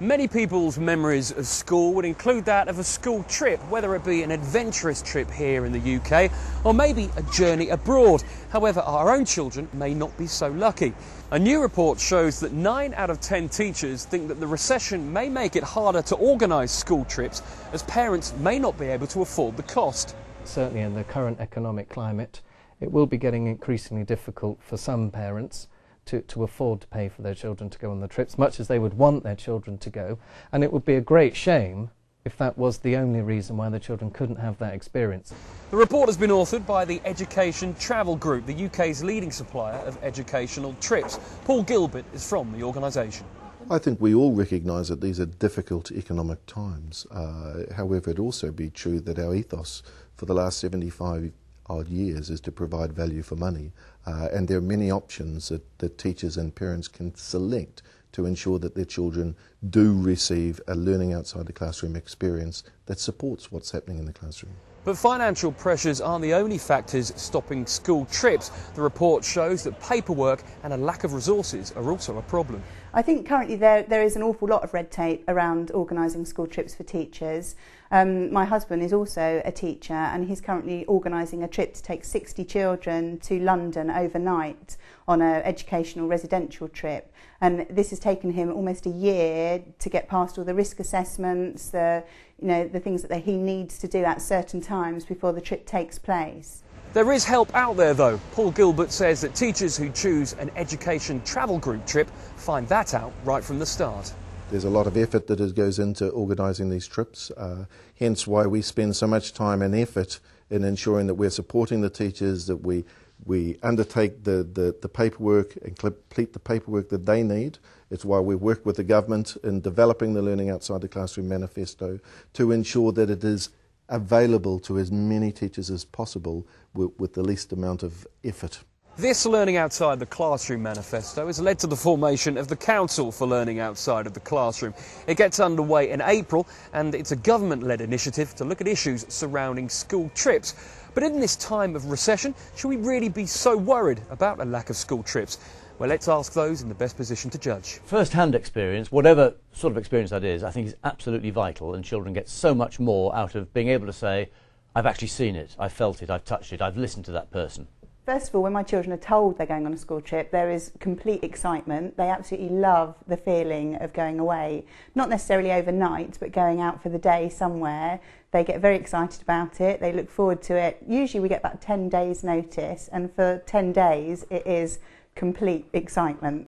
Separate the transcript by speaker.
Speaker 1: Many people's memories of school would include that of a school trip, whether it be an adventurous trip here in the UK or maybe a journey abroad. However, our own children may not be so lucky. A new report shows that 9 out of 10 teachers think that the recession may make it harder to organise school trips as parents may not be able to afford the cost.
Speaker 2: Certainly in the current economic climate, it will be getting increasingly difficult for some parents to afford to pay for their children to go on the trips, much as they would want their children to go. And it would be a great shame if that was the only reason why the children couldn't have that experience.
Speaker 1: The report has been authored by the Education Travel Group, the UK's leading supplier of educational trips. Paul Gilbert is from the organisation.
Speaker 3: I think we all recognise that these are difficult economic times. However, it also be true that our ethos for the last 75 odd years is to provide value for money, and there are many options that teachers and parents can select to ensure that their children do receive a learning outside the classroom experience that supports what's happening in the classroom.
Speaker 1: But financial pressures aren't the only factors stopping school trips. The report shows that paperwork and a lack of resources are also a problem.
Speaker 4: I think currently there is an awful lot of red tape around organising school trips for teachers. My husband is also a teacher and he's currently organising a trip to take 60 children to London overnight on an educational residential trip. And this has taken him almost a year to get past all the risk assessments, the things that he needs to do at certain times before the trip takes place.
Speaker 1: There is help out there though. Paul Gilbert says that teachers who choose an Education Travel Group trip find that out right from the start.
Speaker 3: There's a lot of effort that goes into organising these trips, hence why we spend so much time and effort in ensuring that we're supporting the teachers, that we undertake the paperwork and complete the paperwork that they need. It's why we work with the government in developing the Learning Outside the Classroom manifesto to ensure that it is available to as many teachers as possible with the least amount of effort.
Speaker 1: This Learning Outside the Classroom manifesto has led to the formation of the Council for Learning Outside of the Classroom. It gets underway in April and it's a government-led initiative to look at issues surrounding school trips. But in this time of recession, should we really be so worried about a lack of school trips? Well, let's ask those in the best position to judge.
Speaker 5: First-hand experience, whatever sort of experience that is, I think is absolutely vital, and children get so much more out of being able to say, I've actually seen it, I've felt it, I've touched it, I've listened to that person.
Speaker 4: First of all, when my children are told they're going on a school trip, there is complete excitement. They absolutely love the feeling of going away. Not necessarily overnight, but going out for the day somewhere. They get very excited about it. They look forward to it. Usually we get about 10 days notice, and for 10 days it is complete excitement.